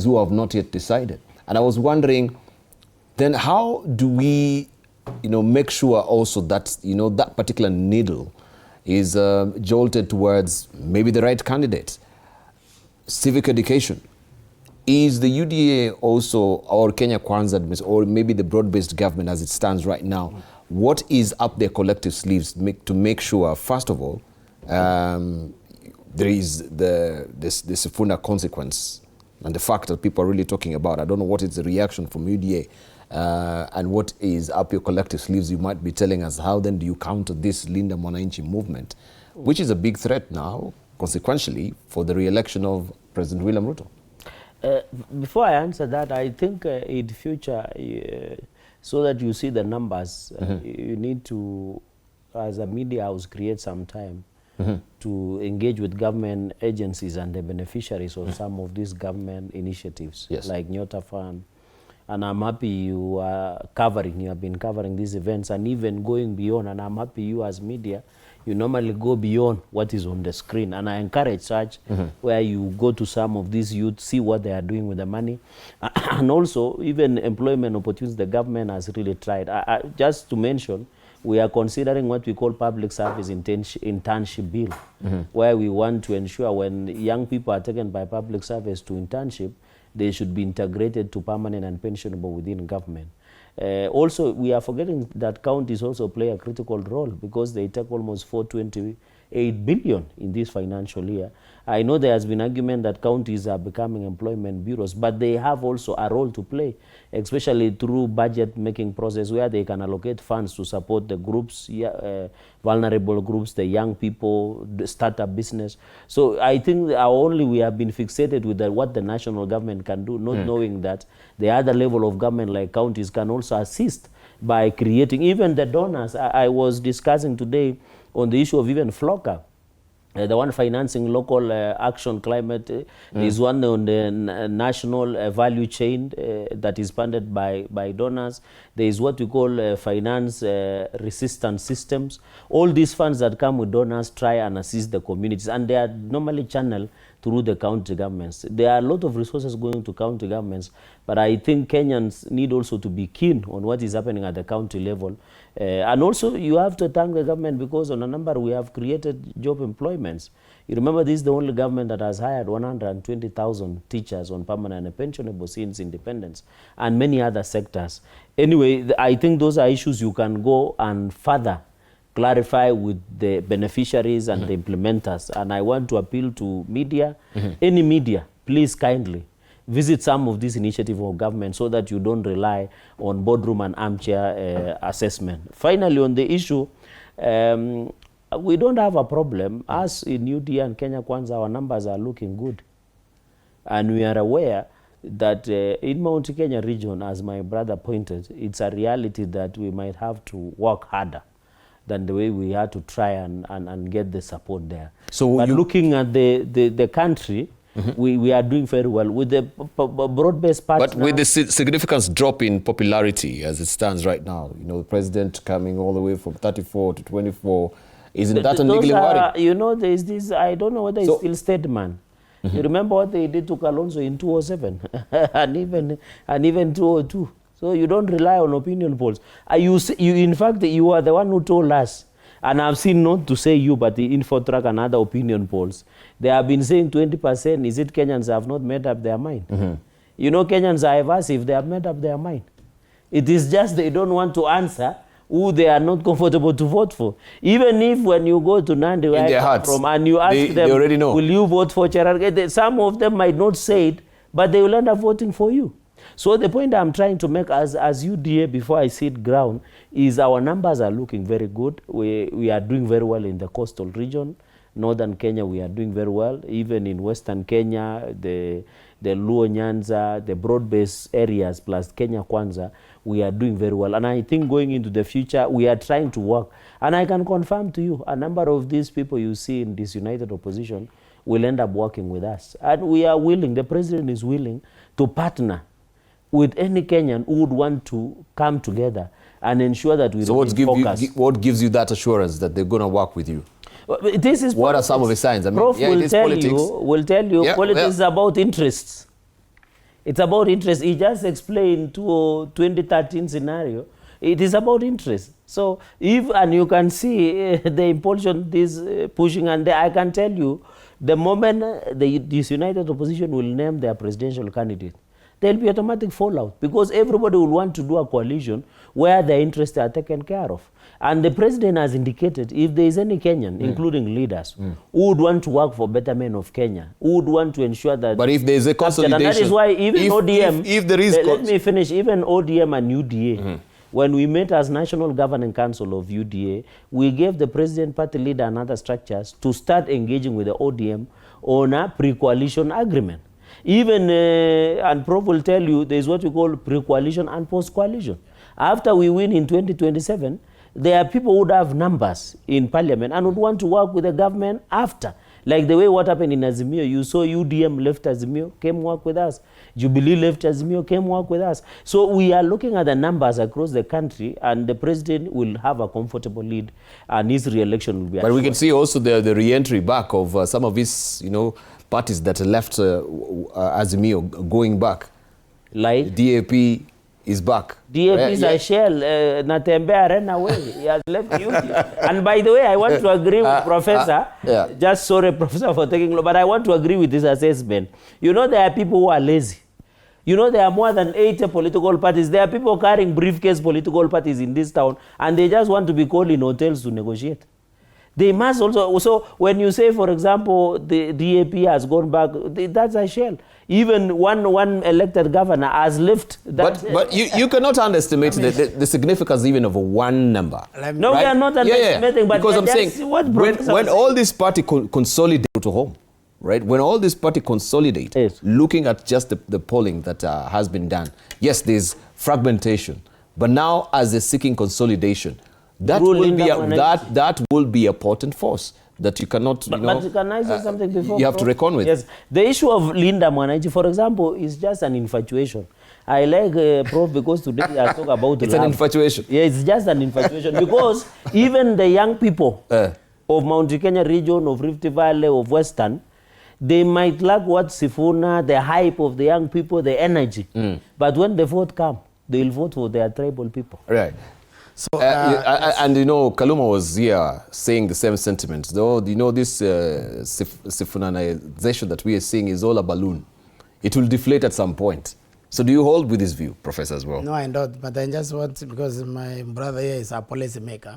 who have not yet decided. And I was wondering, then how do we, make sure also that, that particular needle is jolted towards maybe the right candidate? Civic education. Is the UDA also, or Kenya Kwanza, or maybe the broad-based government as it stands right now, what is up their collective sleeves to make sure, first of all, there is the Sifuna consequence and the fact that people are really talking about? I don't know what is the reaction from UDA and what is up your collective sleeves. You might be telling us how then do you counter this Linda Mwananchi movement, which is a big threat now, consequentially, for the re-election of President William Ruto? Before I answer that, I think in future, so that you see the numbers, you need to, as a media house, create some time to engage with government agencies and the beneficiaries of some of these government initiatives, like Nyota Fund. And I'm happy you have been covering these events and even going beyond. And I'm happy you as media, you normally go beyond what is on the screen. And I encourage such where you go to some of these youth, see what they are doing with the money. And also, even employment opportunities, the government has really tried. Just to mention, we are considering what we call public service internship bill, where we want to ensure when young people are taken by public service to internship, they should be integrated to permanent and pensionable within government. Also, we are forgetting that counties also play a critical role because they take almost 428 billion in this financial year. I know there has been argument that counties are becoming employment bureaus, but they have also a role to play, especially through budget making process where they can allocate funds to support the groups, vulnerable groups, the young people, the startup business. So I think we have been fixated with what the national government can do, not knowing that the other level of government like counties can also assist by creating even the donors. I was discussing today on the issue of even FLOCA. The one financing local action climate is one on the national value chain that is funded by donors. There is what we call finance resistance systems. All these funds that come with donors try and assist the communities, and they are normally channeled through the county governments. There are a lot of resources going to county governments, but I think Kenyans need also to be keen on what is happening at the county level. And also you have to thank the government because on a number we have created job employments. You remember this is the only government that has hired 120,000 teachers on permanent and pensionable since independence, and many other sectors. Anyway, I think those are issues you can go and further clarify with the beneficiaries and the implementers. And I want to appeal to media, any media, please kindly visit some of these initiatives of government so that you don't rely on boardroom and armchair assessment. Finally, on the issue, we don't have a problem. Us in UDA and Kenya Kwanza, our numbers are looking good. And we are aware that in Mount Kenya region, as my brother pointed, it's a reality that we might have to work harder than the way we had to try and get the support there. So but looking at the country, we are doing very well with the broad-based partner. But with the significant drop in popularity as it stands right now, the president coming all the way from 34 to 24, isn't that a niggling worry? There is this, I don't know whether it's still Steadman. You remember what they did to Kalonzo in 2007 and even 2002. So you don't rely on opinion polls. In fact, you are the one who told us, and I've seen, not to say you, but the Infotrack and other opinion polls, they have been saying 20%. Is it Kenyans have not made up their mind? Kenyans are averse if they have made up their mind. It is just they don't want to answer who they are not comfortable to vote for. Even if when you go to Nandi, where I come from, and you ask them, they already know. Will you vote for Cherargei? Some of them might not say it, but they will end up voting for you. So the point I'm trying to make as UDA before I sit ground is our numbers are looking very good. We are doing very well in the coastal region. Northern Kenya, we are doing very well. Even in Western Kenya, the Luo Nyanza, the broad-based areas plus Kenya Kwanza, we are doing very well. And I think going into the future, we are trying to work. And I can confirm to you, a number of these people you see in this united opposition will end up working with us. And we are willing, the president is willing to partner with any Kenyan who would want to come together and ensure that we focus. What gives you that assurance that they're going to work with you? This is what are some of the signs? I mean, Prof will tell you, politics is about interests. It's about interest. He just explained to 2013 scenario. It is about interest. So and you can see the impulsion this pushing, and I can tell you, the moment this united opposition will name their presidential candidate, there will be automatic fallout, because everybody will want to do a coalition where their interests are taken care of. And the president has indicated, if there is any Kenyan, including leaders, who would want to work for betterment of Kenya, who would want to ensure that... But if there is a consolidation... And that is why even ODM... If there is... Let me finish. Even ODM and UDA, when we met as National Governing Council of UDA, we gave the president, party leader, and other structures to start engaging with the ODM on a pre-coalition agreement. Even, and Prof will tell you, there is what we call pre-coalition and post-coalition. After we win in 2027, there are people who would have numbers in parliament and would want to work with the government after. Like the way what happened in Azimio, you saw UDM left Azimio, came work with us. Jubilee left Azimio, came work with us. So we are looking at the numbers across the country, and the president will have a comfortable lead, and his re-election will be assured. But we can see also the re-entry back of some of these, parties that left Azimio going back. Like? DAP is back. DAP is a shell. Natembea ran away. He has left UDA. And by the way, I want to agree with Professor. Just sorry, Professor, for taking long, but I want to agree with this assessment. There are people who are lazy. There are more than 80 political parties. There are people carrying briefcase political parties in this town, and they just want to be called in hotels to negotiate. They must also, so when you say, for example, the DAP has gone back, that's a shell. Even one elected governor has left. But you cannot underestimate the significance even of one number. No, right? We are not underestimating, but because I'm saying, when all this party consolidate to home, right? When all this party consolidate, looking at just the polling that has been done, yes, there's fragmentation, but now as they're seeking consolidation, that will be a potent force that you cannot, But can I say something before? You have to reckon with. Yes. The issue of Linda Mwananchi, for example, is just an infatuation. I like Prof because today I talk about It's love. An infatuation. Yeah, it's just an infatuation because even the young people of Mount Kenya region, of Rift Valley, of Western, they might lack what Sifuna, the hype of the young people, the energy. But when the vote comes, they will vote for their tribal people. Right. So, and Kaluma was here saying the same sentiments. Though, this Sifunanization that we are seeing is all a balloon. It will deflate at some point. So do you hold with this view, Professor, as well? No, I don't. But I just want, because my brother here is a policy maker,